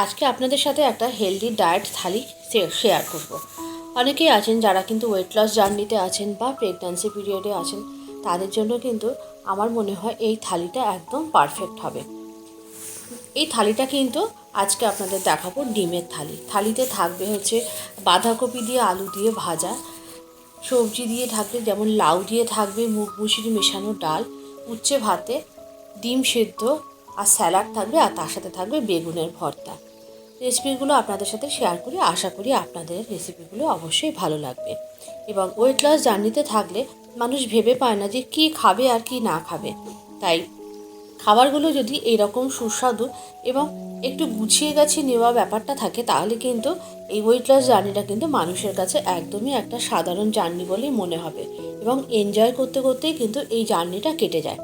আজকে আপনাদের সাথে একটা হেলদি ডায়েট থালি শেয়ার করব। অনেকেই আছেন যারা কিন্তু ওয়েট লস জার্নিতে আছেন বা প্রেগন্যান্সি পিরিয়ডে আছেন, তাদের জন্য কিন্তু আমার মনে হয় এই থালিটা একদম পারফেক্ট হবে। এই থালিটা কিন্তু আজকে আপনাদের দেখাবো ডিমের থালি। থালিতে থাকবে হচ্ছে বাঁধাকপি দিয়ে আলু দিয়ে ভাজা, সবজি দিয়ে থাকবে যেমন লাউ দিয়ে থাকবে মুগ মুসুরি মেশানো ডাল, উচ্ছে ভাতে, ডিম সেদ্ধ আর স্যালাড থাকবে, আর তার সাথে থাকবে বেগুনের ভর্তা। রেসিপিগুলো আপনাদের সাথে শেয়ার করি, আশা করি আপনাদের রেসিপিগুলো অবশ্যই ভালো লাগবে। এবং ওয়েট লস জার্নিতে থাকলে মানুষ ভেবে পায় না যে কী খাবে আর কি না খাবে, তাই খাবারগুলো যদি এইরকম সুস্বাদু এবং একটু গুছিয়ে গাছিয়ে নেওয়া ব্যাপারটা থাকে, তাহলে কিন্তু এই ওয়েট লস জার্নিটা কিন্তু মানুষের কাছে একদমই একটা সাধারণ জার্নি বলেই মনে হবে এবং এনজয় করতে করতেই কিন্তু এই জার্নিটা কেটে যায়।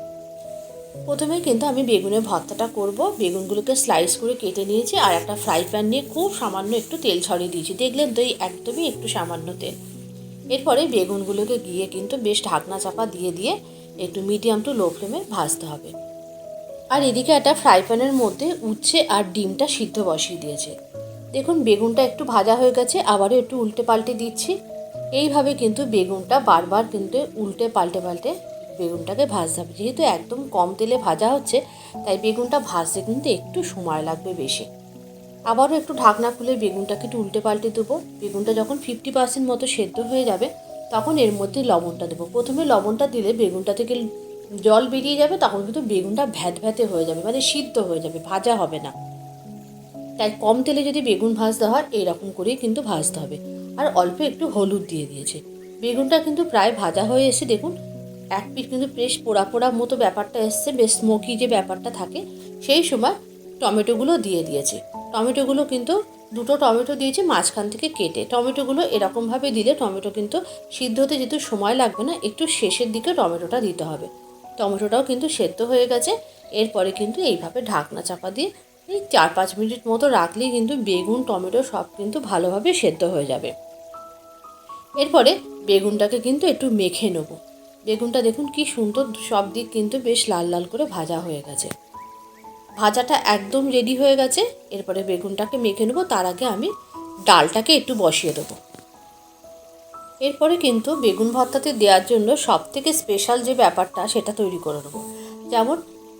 প্রথমে কিন্তু আমি বেগুনের ভর্তাটা করব। বেগুনগুলোকে স্লাইস করে কেটে নিয়েছি, আর একটা ফ্রাই প্যান নিয়ে খুব সামান্য একটু তেল ছড়িয়ে দিয়েছি। দেখলেন তো, এই একদমই একটু সামান্য তেল। এরপরে বেগুনগুলোকে গিয়ে কিন্তু বেশ ঢাকনা চাপা দিয়ে দিয়ে একটু মিডিয়াম টু লো ফ্লেমে ভাজতে হবে। আর এদিকে একটা ফ্রাই প্যানের মধ্যে উচ্ছে আর ডিমটা সিদ্ধ বসিয়ে দিয়েছে। দেখুন বেগুনটা একটু ভাজা হয়ে গেছে, আবারও একটু উল্টে পাল্টে দিচ্ছি। এইভাবে কিন্তু বেগুনটা বারবার কিন্তু উল্টে পাল্টে পাল্টে বেগুনটাকে ভাজতে হবে। যেহেতু একদম কম তেলে ভাজা হচ্ছে, তাই বেগুনটা ভাজতে কিন্তু একটু সময় লাগবে বেশি। আবারও একটু ঢাকনা খুলে বেগুনটাকে একটু উল্টে পাল্টে দেবো। বেগুনটা যখন 50% মতো সেদ্ধ হয়ে যাবে, তখন এর মধ্যে লবণটা দেবো। প্রথমে লবণটা দিলে বেগুনটা থেকে জল বেরিয়ে যাবে, তখন কিন্তু বেগুনটা ভ্যাতে হয়ে যাবে, মানে সিদ্ধ হয়ে যাবে, ভাজা হবে না। তাই কম তেলে যদি বেগুন ভাজতে হয়, এইরকম করেই কিন্তু ভাজতে হবে। আর অল্প একটু হলুদ দিয়ে দিয়েছে। বেগুনটা কিন্তু প্রায় ভাজা হয়ে এসে দেখুন এক পিঠ কিন্তু বেশ পোড়া পোড়া মতো ব্যাপারটা এসছে, বেশ স্মোকি যে ব্যাপারটা থাকে। সেই সময় টমেটোগুলো দিয়ে দিয়েছে। টমেটোগুলো কিন্তু দুটো টমেটো দিয়েছি মাঝখান থেকে কেটে। টমেটোগুলো এরকমভাবে দিলে টমেটো কিন্তু সিদ্ধ হতে যেহেতু সময় লাগবে না, একটু শেষের দিকে টমেটোটা দিতে হবে। টমেটোটাও কিন্তু সেদ্ধ হয়ে গেছে। এরপরে কিন্তু এইভাবে ঢাকনা চাপা দিয়ে এই 4-5 মিনিট মতো রাখলেই কিন্তু বেগুন টমেটো সব কিন্তু ভালোভাবে সেদ্ধ হয়ে যাবে। এরপরে বেগুনটাকে কিন্তু একটু মেখে নেব। বেগুনটা দেখুন কি সুন্দর, সব দিক কিন্তু বেশ লাল লাল করে ভাজা হয়ে গেছে। ভাজাটা একদম রেডি হয়ে গেছে। এরপরে বেগুনটাকে মেখে নেব, তার আগে আমি ডালটাকে একটু বসিয়ে দেবো। এরপরে কিন্তু বেগুন ভর্তাতে দেওয়ার জন্য সবথেকে স্পেশাল যে ব্যাপারটা সেটা তৈরি করে নেবো। যেমন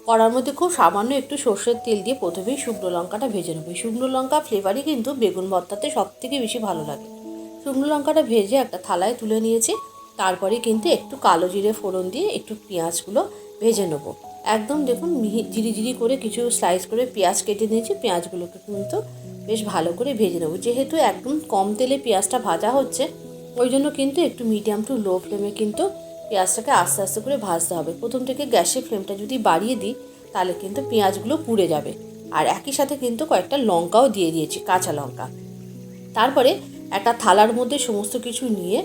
কড়ার মধ্যে খুব সামান্য একটু সর্ষের তেল দিয়ে প্রথমেই শুকনো লঙ্কাটা ভেজে নেবো। শুকনো লঙ্কা ফ্লেভারই কিন্তু বেগুন ভর্তাতে সবথেকে বেশি ভালো লাগে। শুকনো লঙ্কাটা ভেজে একটা থালায় তুলে নিয়েছি। তারপরে কিন্তু একটু কালো জিরে ফোড়ন দিয়ে একটু পেঁয়াজগুলো ভেজে নেবো। একদম দেখুন ঝিরি করে কিছু স্লাইস করে পেঁয়াজ কেটে নিয়েছি। পেঁয়াজগুলোকে কিন্তু বেশ ভালো করে ভেজে নেবো। যেহেতু একদম কম তেলে পেঁয়াজটা ভাজা হচ্ছে, ওই জন্য কিন্তু একটু মিডিয়াম টু লো ফ্লেমে কিন্তু পেঁয়াজটাকে আস্তে আস্তে করে ভাজতে হবে। প্রথম থেকে গ্যাসের ফ্লেমটা যদি বাড়িয়ে দিই, তাহলে কিন্তু পেঁয়াজগুলো পুড়ে যাবে। আর একই সাথে কিন্তু কয়েকটা লঙ্কাও দিয়ে দিয়েছি, কাঁচা লঙ্কা। তারপরে একটা থালার মধ্যে সমস্ত কিছু নিয়ে,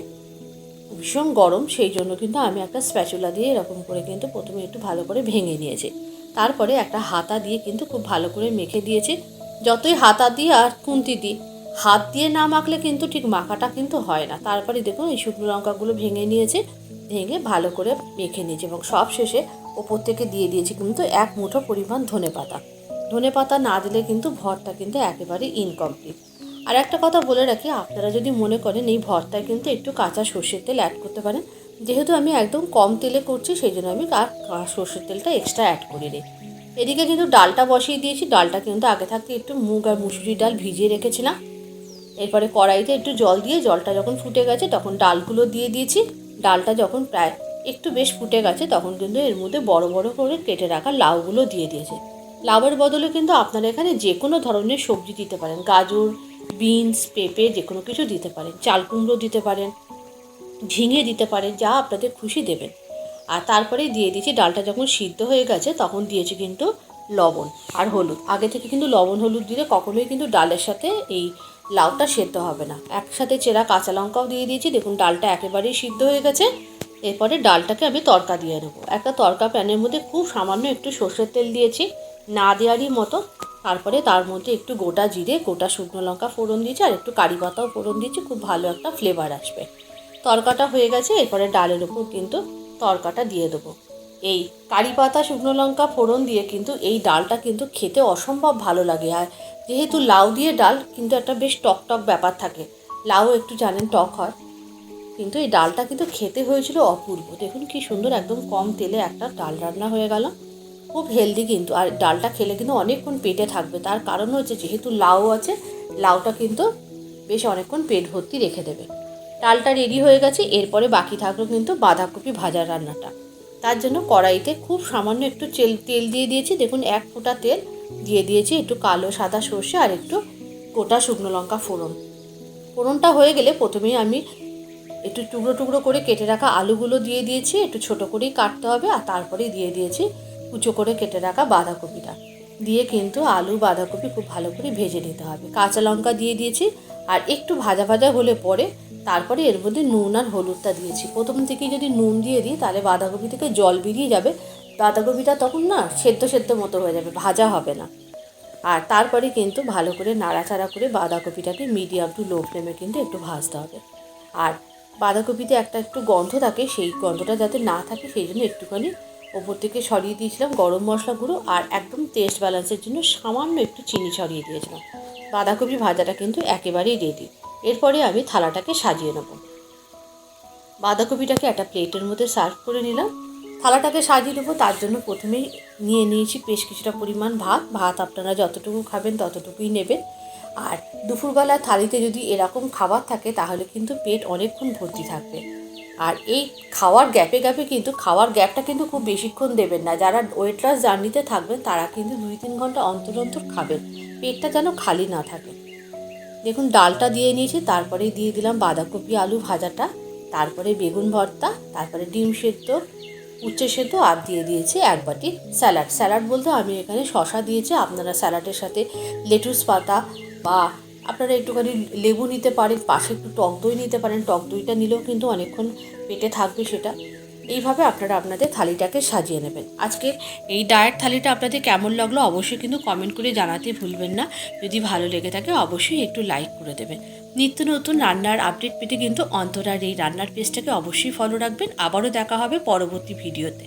ভীষণ গরম সেই জন্য কিন্তু আমি একটা স্প্যাচুলা দিয়ে এরকম করে কিন্তু প্রথমে একটু ভালো করে ভেঙে নিয়েছি। তারপরে একটা হাতা দিয়ে কিন্তু খুব ভালো করে মেখে দিয়েছি। যতই হাতা দিয়ে আর খুন্তি দিই, হাত দিয়ে না মাখলে কিন্তু ঠিক মাখাটা কিন্তু হয় না। তারপরে দেখুন এই শুকনো লঙ্কাগুলো ভেঙে নিয়েছি, ভেঙে ভালো করে মেখে নিয়েছি এবং সব শেষে ওপর থেকে দিয়ে দিয়েছি কিন্তু এক মুঠো পরিমাণ ধনেপাতা। ধনেপাতা না দিলে কিন্তু ভর্তা কিন্তু একেবারে ইনকমপ্লিট। আর একটা কথা বলে রাখি, আপনারা যদি মনে করেন এই ভর্তায় কিন্তু একটু কাঁচা সর্ষের তেল অ্যাড করতে পারেন। যেহেতু আমি একদম কম তেলে করছি, সেই জন্য আমি সর্ষের তেলটা এক্সট্রা অ্যাড করি নি। এদিকে কিন্তু ডালটা বসিয়ে দিয়েছি। ডালটা কিন্তু আগে থাকতে একটু মুগ আর মুসুরি ডাল ভিজিয়ে রেখেছিলাম। এরপরে কড়াইতে একটু জল দিয়ে, জলটা যখন ফুটে গেছে তখন ডালগুলো দিয়ে দিয়েছি। ডালটা যখন প্রায় একটু বেশ ফুটে গেছে, তখন কিন্তু এর মধ্যে বড় বড় করে কেটে রাখা লাউগুলো দিয়ে দিয়েছে। লাউয়ের বদলে কিন্তু আপনারা এখানে যে কোনো ধরনের সবজি দিতে পারেন। গাজর, বিনস, পেঁপে যে কোনো কিছু দিতে পারেন। চাল কুমড়ো দিতে পারেন, ঝিঙে দিতে পারেন, যা আপনাদের খুশি দেবেন। আর তারপরে দিয়ে দিয়েছি, ডালটা যখন সিদ্ধ হয়ে গেছে তখন দিয়েছি কিন্তু লবণ আর হলুদ। আগে থেকে কিন্তু লবণ হলুদ দিলে কখনোই কিন্তু ডালের সাথে এই লাউটা সেদ্ধ হবে না। একসাথে চেরা কাঁচা লঙ্কাও দিয়ে দিয়েছি। দেখুন ডালটা একেবারেই সিদ্ধ হয়ে গেছে। এরপরে ডালটাকে আমি তড়কা দিয়ে নেবো। একটা তড়কা প্যানের মধ্যে খুব সামান্য একটু সর্ষের তেল দিয়েছি, না দেওয়ারই মতো। তারপরে তার মধ্যে একটু গোটা জিরে, গোটা শুকনো লঙ্কা ফোড়ন দিয়েছি, আর একটু কারি পাতাও ফোড়ন দিয়েছি। খুব ভালো একটা ফ্লেভার আসবে। তড়কাটা হয়ে গেছে। এরপরে ডালের ওপর কিন্তু তড়কাটা দিয়ে দেবো। এই কারি পাতা শুকনো লঙ্কা ফোড়ন দিয়ে কিন্তু এই ডালটা কিন্তু খেতে অসম্ভব ভালো লাগে। আর যেহেতু লাউ দিয়ে ডাল কিন্তু একটা বেশ টক টক ব্যাপার থাকে, লাউ একটু জানেন টক হয়, কিন্তু এই ডালটা কিন্তু খেতে হয়েছিল অপূর্ব। দেখুন কি সুন্দর একদম কম তেলে একটা ডাল রান্না হয়ে গেল, খুব হেলদি কিন্তু। আর ডালটা খেলে কিন্তু অনেকক্ষণ পেটে থাকবে, তার কারণ হচ্ছে যেহেতু লাউ আছে, লাউটা কিন্তু বেশ অনেকক্ষণ পেট ভর্তি রেখে দেবে। ডালটা রেডি হয়ে গেছে, এরপরে বাকি থাকলো কিন্তু বাঁধাকপি ভাজার রান্নাটা। তার জন্য কড়াইতে খুব সামান্য একটু তেল দিয়ে দিয়েছি, দেখুন 1 ফোঁটা তেল দিয়ে দিয়েছি, একটু কালো সাদা সর্ষে আর একটু গোটা শুকনো লঙ্কা ফোড়ন। ফোড়নটা হয়ে গেলে প্রথমেই আমি একটু টুকরো টুকরো করে কেটে রাখা আলুগুলো দিয়ে দিয়েছি, একটু ছোট করেই কাটতে হবে, আর তারপরে দিয়ে দিয়েছি কুচো করে কেটে রাখা বাঁধাকপিটা। দিয়ে কিন্তু আলু বাঁধাকপি খুব ভালো করে ভেজে নিতে হবে। কাঁচা লঙ্কা দিয়ে দিয়েছি, আর একটু ভাজা ভাজা হলে পরে তারপরে এর মধ্যে নুন আর হলুদটা দিয়েছি। প্রথম থেকেই যদি নুন দিয়ে দিই তাহলে বাঁধাকপি থেকে জল বেরিয়ে যাবে, বাঁধাকপিটা তখন না সেদ্ধ সেদ্ধ মতো হয়ে যাবে, ভাজা হবে না। আর তারপরে কিন্তু ভালো করে নাড়াচাড়া করে বাঁধাকপিটাকে মিডিয়াম টু লো ফ্লেমে কিন্তু একটু ভাজতে হবে। আর বাঁধাকপিতে একটু গন্ধ থাকে, সেই গন্ধটা যাতে না থাকে সেই জন্য একটুখানি ওপর থেকে ছড়িয়ে দিয়েছিলাম গরম মশলা গুঁড়ো, আর একদম টেস্ট ব্যালেন্সের জন্য সামান্য একটু চিনি ছড়িয়ে দিয়েছিলাম। বাঁধাকপি ভাজাটা কিন্তু একেবারেই রেডি। এরপরে আমি থালাটাকে সাজিয়ে নেব। বাঁধাকপিটাকে একটা প্লেটের মধ্যে সার্ভ করে নিলাম। থালাটাকে সাজিয়ে দেবো, তার জন্য প্রথমেই নিয়ে নিয়েছি বেশ কিছুটা পরিমাণ ভাত আপনারা যতটুকু খাবেন ততটুকুই নেবেন। আর দুপুরবেলা থালিতে যদি এরকম খাবার থাকে তাহলে কিন্তু পেট অনেকক্ষণ ভর্তি থাকবে। আর এই খাওয়ার গ্যাপে গ্যাপে কিন্তু খাওয়ার গ্যাপটা কিন্তু খুব বেশিক্ষণ দেবেন না। যারা ওয়েট লস জার্নিতে থাকবেন তারা কিন্তু 2-3 ঘন্টা অন্তর অন্তর খাবেন, পেটটা যেন খালি না থাকে। দেখুন ডালটা দিয়ে নিয়েছি, তারপরে দিয়ে দিলাম বাঁধাকপি আলু ভাজাটা, তারপরে বেগুন ভর্তা, তারপরে ডিম সেদ্ধ, উচ্ছে সেদ্ধ, আর দিয়ে দিয়েছি 1 বাটি স্যালাড বলতে আমি এখানে শশা দিয়েছি। আপনারা স্যালাডের সাথে লেটুস পাতা বা আপনারা একটুখানি লেবু নিতে পারেন, পাশে একটু টক দই নিতে পারেন, টক দইটা নিলেও কিন্তু অনেকক্ষণ পেটে থাকবে সেটা। এইভাবে আপনারা আপনাদের থালিটাকে সাজিয়ে নেবেন। আজকের এই ডায়েট থালিটা আপনাদের কেমন লাগলো অবশ্যই কিন্তু কমেন্ট করে জানাতে ভুলবেন না। যদি ভালো লেগে থাকে অবশ্যই একটু লাইক করে দেবেন। নিত্য নতুন রান্নার আপডেট পেতে কিন্তু অন্তরার এই রান্নার পেজটাকে অবশ্যই ফলো রাখবেন। আবারও দেখা হবে পরবর্তী ভিডিওতে।